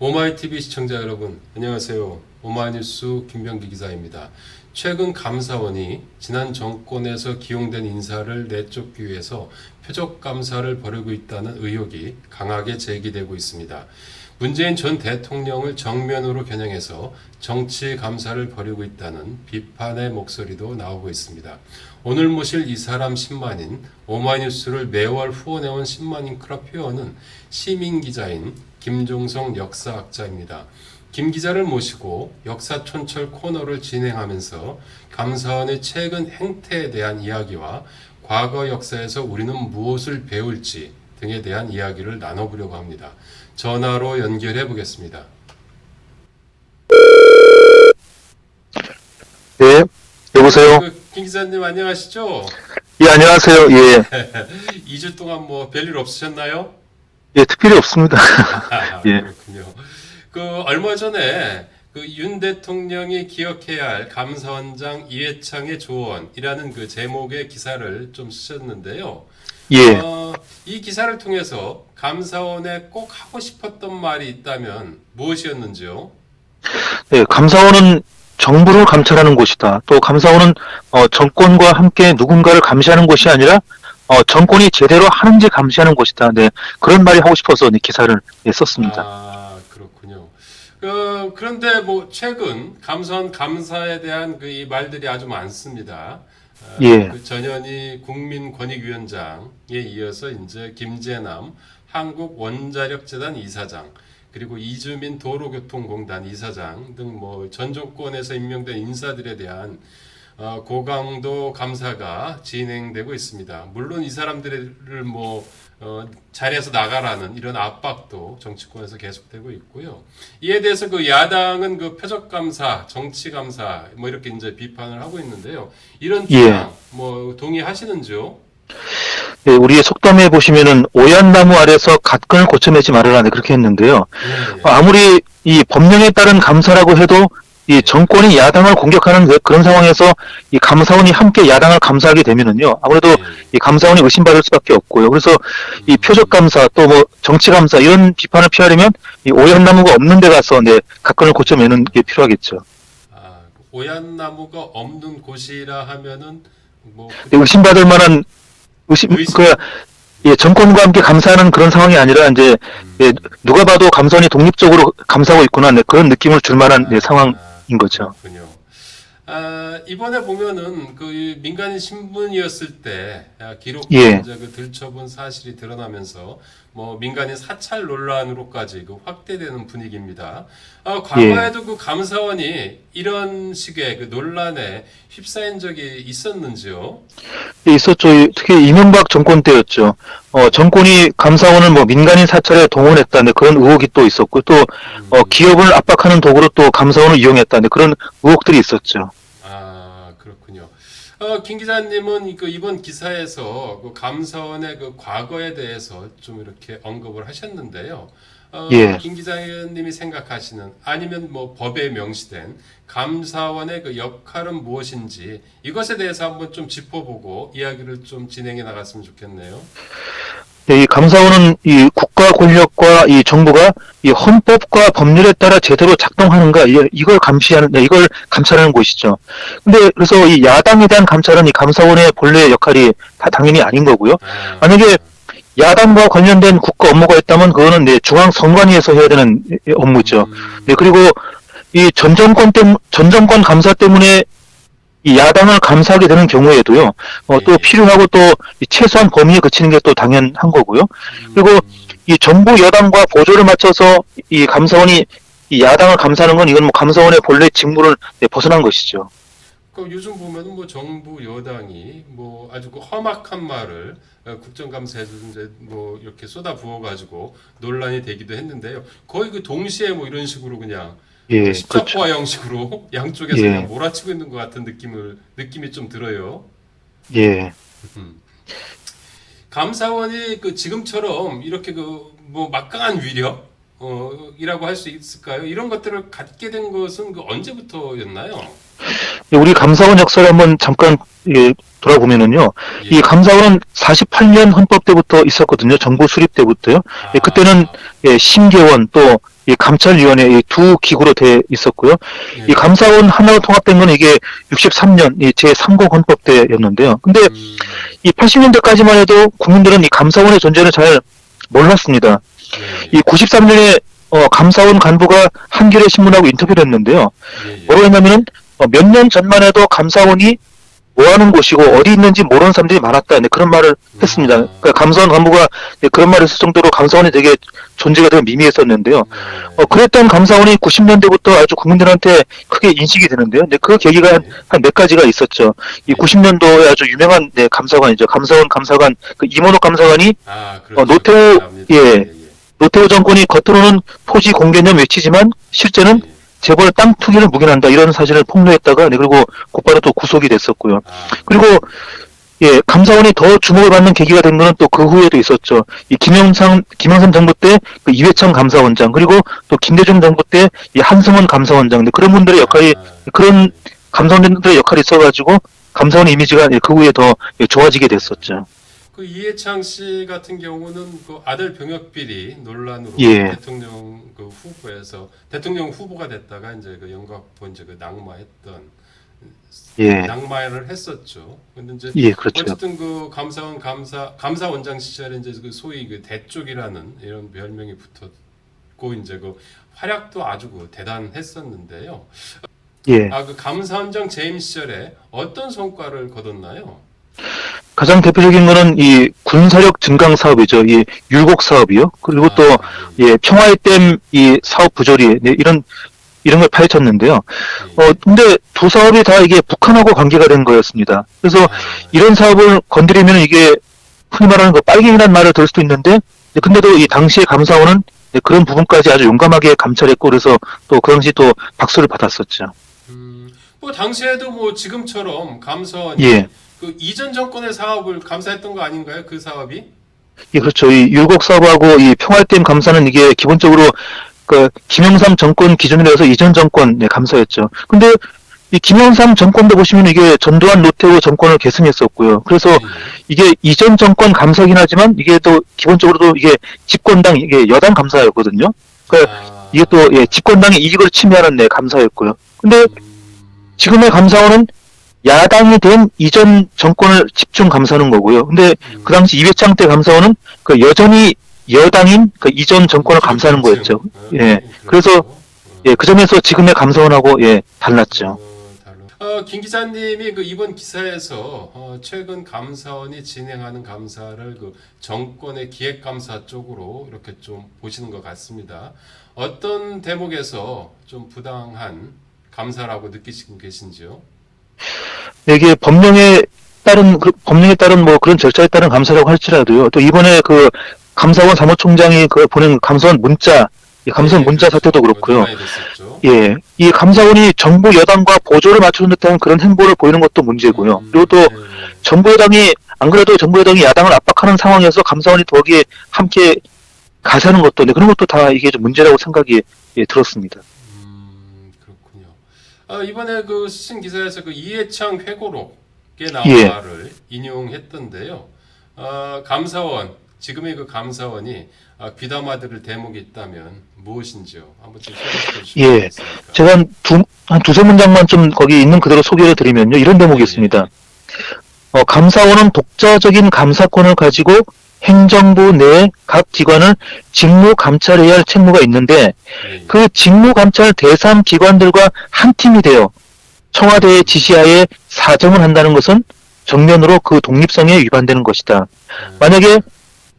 오마이TV 시청자 여러분, 안녕하세요. 오마이뉴스 김병기 기자입니다. 최근 감사원이 지난 정권에서 기용된 인사를 내쫓기 위해서 표적감사를 벌이고 있다는 의혹이 강하게 제기되고 있습니다. 문재인 전 대통령을 정면으로 겨냥해서 정치감사를 벌이고 있다는 비판의 목소리도 나오고 있습니다. 오늘 모실 이 사람 10만인, 오마이뉴스를 매월 후원해온 10만인 클럽 회원은 시민기자인 김종성 역사학자입니다. 김 기자를 모시고 역사촌철 코너를 진행하면서 감사원의 최근 행태에 대한 이야기와 과거 역사에서 우리는 무엇을 배울지 등에 대한 이야기를 나눠보려고 합니다. 전화로 연결해 보겠습니다. 네, 여보세요? 김 기자님 안녕하시죠? 예, 안녕하세요. 예, 2주 동안 뭐 별일 없으셨나요? 예, 특별히 없습니다. 예, 그렇군요. 얼마 전에 윤 대통령이 기억해야 할 감사원장 이해창의 조언이라는 제목의 기사를 좀 쓰셨는데요. 예, 이 기사를 통해서 감사원에 꼭 하고 싶었던 말이 있다면 무엇이었는지요? 예, 감사원은 정부를 감찰하는 곳이다. 또 감사원은 정권과 함께 누군가를 감시하는 곳이 아니라 정권이 제대로 하는지 감시하는 곳이다. 네, 그런 말이 하고 싶어서 네, 기사를 썼습니다. 그렇군요. 그런데 뭐 최근 감사원 감사에 대한 이 말들이 아주 많습니다. 예, 전현희 국민권익위원장에 이어서 이제 김재남 한국원자력재단 이사장, 그리고 이주민 도로교통공단 이사장 등 뭐 전 정권에서 임명된 인사들에 대한 고강도 감사가 진행되고 있습니다. 물론 이 사람들을 자리에서 나가라는 이런 압박도 정치권에서 계속되고 있고요. 이에 대해서 야당은 표적감사, 정치감사 뭐 이렇게 이제 비판을 하고 있는데요. 이런 주장 동의하시는지요? 예, 우리의 속담에 보시면은 오얏나무 아래서 갓근을 고쳐내지 말아라. 네, 그렇게 했는데요. 예. 아무리 이 법령에 따른 감사라고 해도 이 정권이 야당을 공격하는 그런 상황에서 이 감사원이 함께 야당을 감사하게 되면은요, 아무래도 이 감사원이 의심받을 수밖에 없고요. 그래서 이 표적감사 또 뭐 정치감사 이런 비판을 피하려면 이 오얏나무가 없는 데 가서 네, 각건을 고쳐내는 게 필요하겠죠. 오얏나무가 없는 곳이라 하면은 네, 의심받을 만한 예, 정권과 함께 감사하는 그런 상황이 아니라 이제 예, 누가 봐도 감사원이 독립적으로 감사하고 있구나 네, 그런 느낌을 줄 만한 네, 상황인 거죠. 그렇군요. 이번에 보면은 민간인 신분이었을 때 기록 예. 들춰본 사실이 드러나면서 민간인 사찰 논란으로까지 확대되는 분위기입니다. 과거에도 감사원이 이런 식의 논란에 휩싸인 적이 있었는지요? 예, 있었죠. 특히 이명박 정권 때였죠. 정권이 감사원을 민간인 사찰에 동원했다는 그런 의혹이 또 있었고, 또 기업을 압박하는 도구로 또 감사원을 이용했다는 그런 의혹들이 있었죠. 그렇군요. 김 기자님은 이번 기사에서 감사원의 과거에 대해서 좀 이렇게 언급을 하셨는데요. 예. 김 기자님이 생각하시는 아니면 법에 명시된 감사원의 역할은 무엇인지 이것에 대해서 한번 좀 짚어보고 이야기를 좀 진행해 나갔으면 좋겠네요. 이 감사원은 이 국가 권력과 이 정부가 이 헌법과 법률에 따라 제대로 작동하는가 이걸 이걸 감찰하는 곳이죠. 근데 그래서 이 야당에 대한 감찰은 이 감사원의 본래 역할이 다 당연히 아닌 거고요. 만약에 야당과 관련된 국가 업무가 있다면 그거는 네, 중앙선관위에서 해야 되는 업무죠. 네, 그리고 이 전 정권 감사 때문에 이 야당을 감사하게 되는 경우에도요, 또 필요하고 또 최소한 범위에 그치는 게 또 당연한 거고요. 그리고 이 정부 여당과 보조를 맞춰서 이 감사원이 이 야당을 감사하는 건 이건 감사원의 본래 직무를 벗어난 것이죠. 요즘 보면은 정부 여당이 아주 험악한 말을 국정감사에서 이제 이렇게 쏟아 부어가지고 논란이 되기도 했는데요. 거의 동시에 이런 식으로 그냥 예, 십자포화 그렇죠. 형식으로 양쪽에서 예. 그냥 몰아치고 있는 것 같은 느낌이 좀 들어요. 예. 감사원이 지금처럼 이렇게 막강한 위력 이라고 할 수 있을까요? 이런 것들을 갖게 된 것은 언제부터였나요? 우리 감사원 역사를 한번 잠깐 돌아보면은요, 예. 이 감사원은 48년 헌법 때부터 있었거든요. 정부 수립 때부터요. 그때는 심계원 또 이 감찰위원회 이 두 기구로 돼 있었고요. 예. 이 감사원 하나로 통합된 건 이게 63년 이 제3공 헌법 때였는데요. 근데 이 80년대까지만 해도 국민들은 이 감사원의 존재를 잘 몰랐습니다. 예. 이 93년에 감사원 간부가 한겨레 신문하고 인터뷰를 했는데요. 예. 예. 뭐라고 했냐면은 몇 년 전만 해도 감사원이 뭐 하는 곳이고 어디 있는지 모르는 사람들이 많았다. 네, 그런 말을 했습니다. 그러니까 감사원 간부가 네, 그런 말을 했을 정도로 감사원이 되게 존재가 되게 미미했었는데요. 그랬던 감사원이 90년대부터 아주 국민들한테 크게 인식이 되는데요. 네, 그 계기가 한 몇 가지가 있었죠. 이 90년도에 아주 유명한 네, 감사관이죠. 감사원 감사관 그 이모노 감사관이 그렇죠. 노태우 감사합니다. 예. 노태우 정권이 겉으로는 토지 공개념 외치지만 실제는 재벌 땅 투기를 묵인한다 이런 사실을 폭로했다가 네, 그리고 곧바로 또 구속이 됐었고요. 그리고 예 감사원이 더 주목을 받는 계기가 된 거는 또 그 후에도 있었죠. 이 김영삼 정부 때 그 이회창 감사원장 그리고 또 김대중 정부 때 이 한승원 감사원장 그런 분들의 역할이 그런 감사원들의 역할이 있어가지고 감사원의 이미지가 그 후에 더 좋아지게 됐었죠. 그 이해창 씨 같은 경우는 그 아들 병역 비리 논란으로 예. 대통령 그 후보에서 대통령 후보가 됐다가 이제 그 영등포 이제 그 낙마했던 예. 낙마를 했었죠. 근데 이제 예, 그렇죠. 어쨌든 그 감사원 감사원장 시절에 이제 그 소위 그 대쪽이라는 이런 별명이 붙었고 이제 그 활약도 아주 그 대단했었는데요. 예. 그 감사원장 재임 시절에 어떤 성과를 거뒀나요? 가장 대표적인 거는 이 군사력 증강 사업이죠. 이 율곡 사업이요. 그리고 또 예, 평화의 댐 이 사업 부조리 네, 이런 걸 파헤쳤는데요. 근데 두 사업이 다 이게 북한하고 관계가 된 거였습니다. 그래서 이런 사업을 건드리면 이게 흔히 말하는 거 빨갱이라는 말을 들을 수도 있는데, 근데도 이 당시의 감사원은 그런 부분까지 아주 용감하게 감찰했고, 그래서 또 그 당시 또 박수를 받았었죠. 뭐 당시에도 뭐 지금처럼 감사원이 예. 그 이전 정권의 사업을 감사했던 거 아닌가요? 그 사업이? 예, 그렇죠. 이 율곡 사업하고 이 평화댐 감사는 이게 기본적으로 그 김영삼 정권 기준으로 해서 이전 정권 감사였죠. 근데 이 김영삼 정권도 보시면 이게 전두환 노태우 정권을 계승했었고요. 그래서 이게 이전 정권 감사긴 하지만 이게 또 기본적으로도 이게 집권당 이게 여당 감사였거든요. 그러니까 이게 또 예, 집권당의 이익을 침해하는 감사였고요. 근데 지금의 감사원은 야당이 된 이전 정권을 집중 감사하는 거고요. 근데 그 당시 이회창 때 감사원은 그 여전히 여당인 그 이전 정권을 감사하는 거였죠. 예. 그래서 예, 그 점에서 지금의 감사원하고 예, 달랐죠. 김 기자님이 그 이번 기사에서 최근 감사원이 진행하는 감사를 그 정권의 기획감사 쪽으로 이렇게 좀 보시는 것 같습니다. 어떤 대목에서 좀 부당한 감사라고 느끼시고 계신지요? 이게 법령에 따른 뭐 그런 절차에 따른 감사라고 할지라도요. 또 이번에 그 감사원 사무총장이 그 보낸 감사원 문자, 감사원 문자 사태도 그렇고요. 예, 이 감사원이 정부 여당과 보조를 맞추는 듯한 그런 행보를 보이는 것도 문제고요. 그리고 또 정부 여당이 안 그래도 정부 여당이 야당을 압박하는 상황에서 감사원이 거기에 함께 가세하는 것도 그런 것도 다 이게 좀 문제라고 생각이 들었습니다. 그렇군요. 이번에 그 쓰신 기사에서 그 이해창 회고록에 나온 말을 인용했던데요. 지금의 그 감사원이 귀담아 들을 대목이 있다면 무엇인지요? 한번 좀 소개해 주시면 되겠습니까? 제가 한 두세 문장만 좀 거기 있는 그대로 소개를 드리면요. 이런 대목이 있습니다. 감사원은 독자적인 감사권을 가지고 행정부 내 각 기관을 직무 감찰해야 할 책무가 있는데 그 직무 감찰 대상 기관들과 한 팀이 되어 청와대의 지시하에 사정을 한다는 것은 정면으로 그 독립성에 위반되는 것이다. 만약에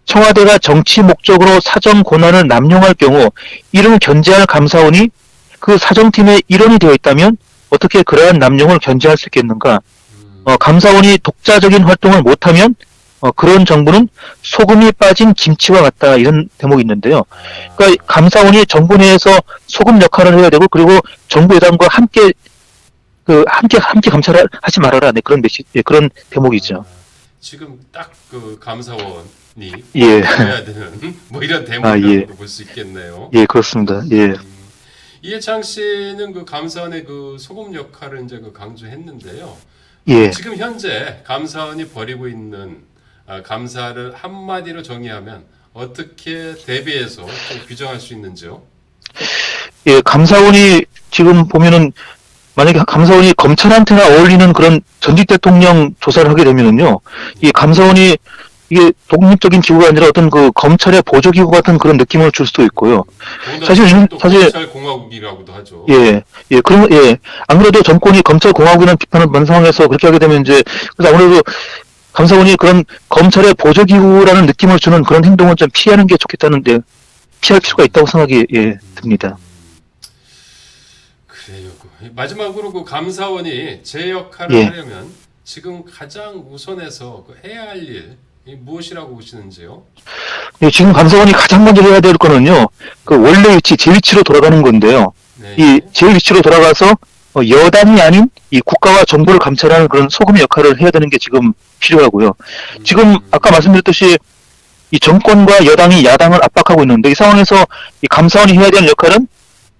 청와대가 정치 목적으로 사정 권한을 남용할 경우 이를 견제할 감사원이 그 사정팀의 일원이 되어 있다면 어떻게 그러한 남용을 견제할 수 있겠는가? 감사원이 독자적인 활동을 못하면 그런 정부는 소금이 빠진 김치와 같다 이런 대목이 있는데요. 그러니까 감사원이 정부 내에서 소금 역할을 해야 되고 그리고 정부 여당과 함께 감찰을 하지 말아라. 그런 대목이죠. 지금 딱 그 감사원이 예. 해야 되는 뭐 이런 대목이라고 볼 수 있겠네요. 예, 그렇습니다. 예. 이해창 씨는 그 감사원의 그 소금 역할을 이제 그 강조했는데요. 예. 지금 현재 감사원이 벌이고 있는 감사를 한마디로 정의하면 어떻게 대비해서 좀 규정할 수 있는지요? 예, 감사원이 지금 보면은 만약에 감사원이 검찰한테나 어울리는 그런 전직 대통령 조사를 하게 되면은요, 이 감사원이 이게 독립적인 기구가 아니라 어떤 그 검찰의 보조기구 같은 그런 느낌을 줄 수도 있고요. 사실 또 사실 검찰 공화국이라고도 하죠. 예, 예, 그럼 예, 안 그래도 정권이 검찰 공화국이라는 비판을 많은 상황에서 그렇게 하게 되면 이제 그래서 아무래도 감사원이 그런 검찰의 보조기구라는 느낌을 주는 그런 행동은 좀 피하는 게 좋겠다는데 피할 필요가 있다고 생각이 예 듭니다. 그래요. 마지막으로 그 감사원이 제 역할을 예. 하려면 지금 가장 우선해서 그 해야 할 일 무엇이라고 보시는지요? 예, 지금 감사원이 가장 먼저 해야 될 거는요, 그 원래 위치, 제 위치로 돌아가는 건데요. 네. 이 제 위치로 돌아가서 여당이 아닌 이 국가와 정부를 감찰하는 그런 소금의 역할을 해야 되는 게 지금 필요하고요. 지금 아까 말씀드렸듯이 이 정권과 여당이 야당을 압박하고 있는데 이 상황에서 이 감사원이 해야 되는 역할은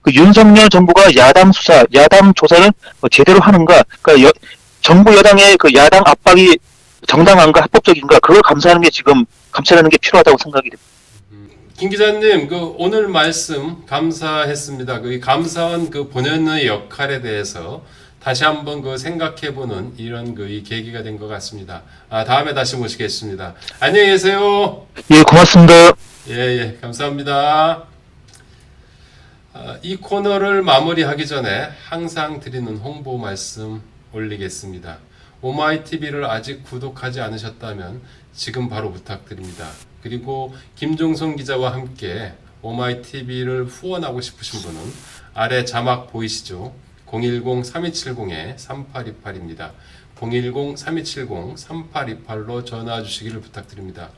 그 윤석열 정부가 야당 수사, 야당 조사를 제대로 하는가, 그러니까 정부 여당의 그 야당 압박이 정당한가 합법적인가 그걸 감사하는 게 지금 감찰하는 게 필요하다고 생각이 됩니다. 김 기자님, 그 오늘 말씀 감사했습니다. 그 감사원 그 본연의 역할에 대해서 다시 한번 그 생각해보는 이런 그 이 계기가 된 것 같습니다. 다음에 다시 모시겠습니다. 안녕히 계세요. 예, 고맙습니다. 예, 감사합니다. 이 코너를 마무리하기 전에 항상 드리는 홍보 말씀 올리겠습니다. 오마이TV를 아직 구독하지 않으셨다면 지금 바로 부탁드립니다. 그리고 김종성 기자와 함께 오마이TV를 후원하고 싶으신 분은 아래 자막 보이시죠? 010-3270-3828입니다. 010-3270-3828로 전화 주시기를 부탁드립니다.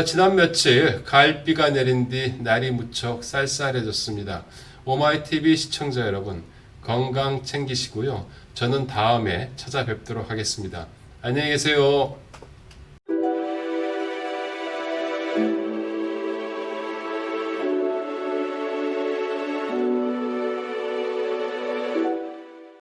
지난 며칠 가을비가 내린 뒤 날이 무척 쌀쌀해졌습니다. 오마이TV 시청자 여러분, 건강 챙기시고요. 저는 다음에 찾아뵙도록 하겠습니다. 안녕히 계세요.